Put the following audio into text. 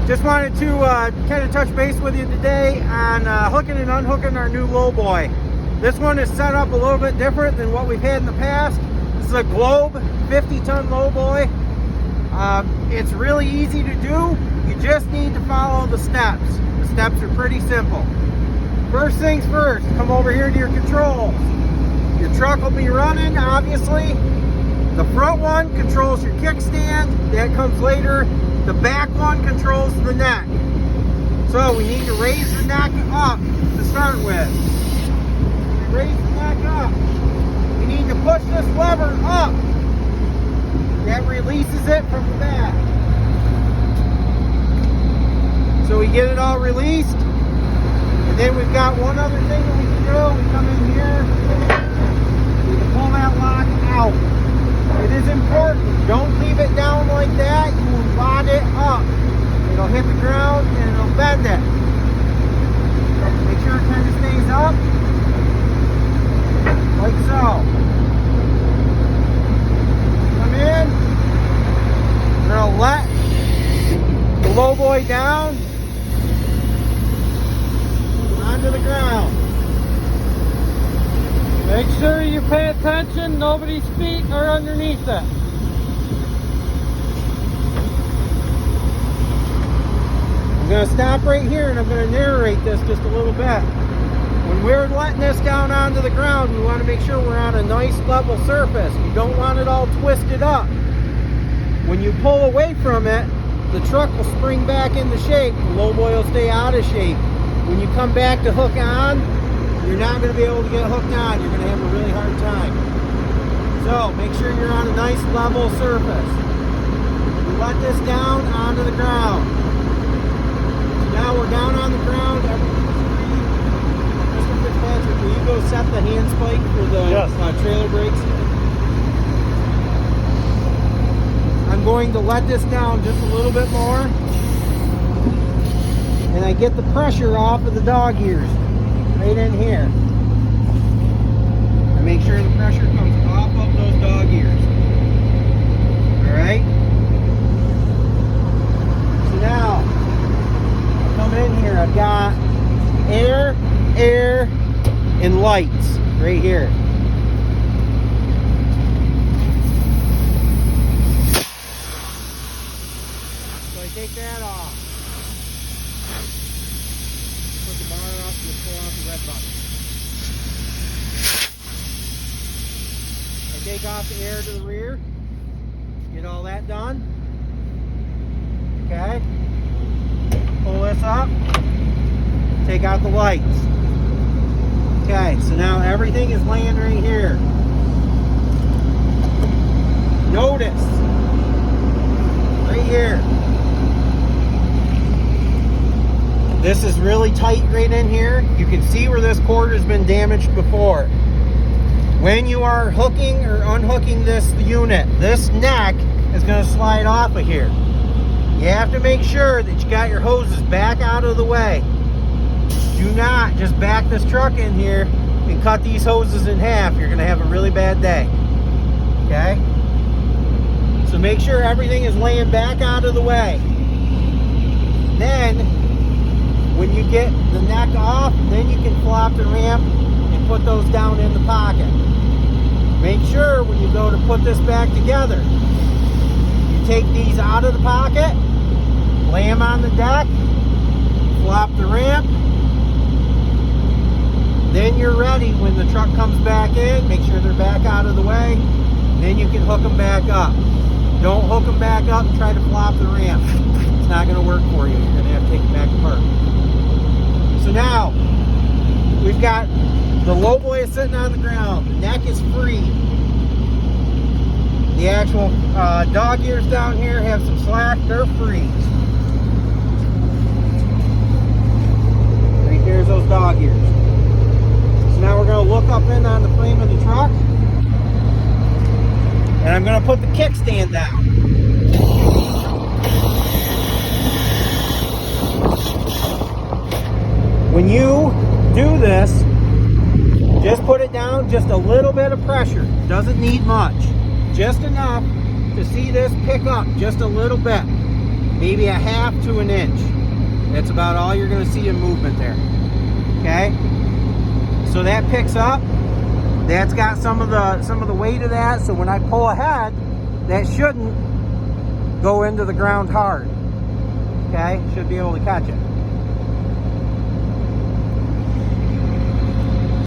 Just wanted to kind of touch base with you today on hooking and unhooking our new lowboy. This one is set up a little bit different than what we've had in the past. This is a Globe 50-ton lowboy. It's really easy to do. You just need to follow the steps. The steps are pretty simple. First things first, come over here to your controls. Your truck will be running, obviously. The front one controls your kickstand. That comes later. The back one controls the neck. So we need to raise the neck up to start with. Raise the neck up. We need to push this lever up. That releases it from the back. So we get it all released. And then we've got one other thing that we can do. We come in here. We can pull that lock out. It is important. Don't leave it down like that. You will wad it up. It'll hit the ground and it'll bend it. Make sure it kind of stays up. Like so. Come in. We're going to let the lowboy down onto the ground. Make sure you pay attention, nobody's feet are underneath it. I'm going to stop right here and I'm going to narrate this just a little bit. When we're letting this down onto the ground, we want to make sure we're on a nice level surface. You don't want it all twisted up. When you pull away from it, the truck will spring back into shape. The lowboy will stay out of shape. When you come back to hook on, you're not going to be able to get hooked on. You're going to have a really hard time. So make sure you're on a nice level surface. We let this down onto the ground. So now we're down on the ground. Mr. Fitzpatrick, will you go set the hand spike for the trailer brakes? I'm going to let this down just a little bit more. And I get the pressure off of the dog ears. Right in here. And make sure the pressure comes off of those dog ears. Alright? So now, I come in here, I've got air, and lights right here. So I take that off. Put the bar up and pull off the red button. I take off the air to the rear. Get all that done. Okay. Pull this up. Take out the lights. Okay, so now everything is laying right here. Notice. Right here. This is really tight right in here. You can see where this cord has been damaged before. When you are hooking or unhooking this unit, this neck is going to slide off of here. You have to make sure that you got your hoses back out of the way. Do not just back this truck in here and cut these hoses in half. You're going to have a really bad day. Okay? So make sure everything is laying back out of the way. Then, when you get the neck off, then you can flop the ramp and put those down in the pocket. Make sure when you go to put this back together, you take these out of the pocket, lay them on the deck, flop the ramp, then you're ready when the truck comes back in. Make sure they're back out of the way, then you can hook them back up. Don't hook them back up and try to flop the ramp. It's not going to work for you. You're going to have to take it back apart. So now, we've got the lowboy is sitting on the ground. The neck is free. The actual dog ears down here have some slack. They're free. Right there's those dog ears. So now we're going to look up in on the frame of the truck. And I'm going to put the kickstand down. When you do this, just put it down, just a little bit of pressure. Doesn't need much. Just enough to see this pick up just a little bit. maybe a half to an inch. That's about all you're going to see in movement there. Okay, so that picks up. That's got some of the weight of that. So when I pull ahead, that shouldn't go into the ground hard. Okay, should be able to catch it.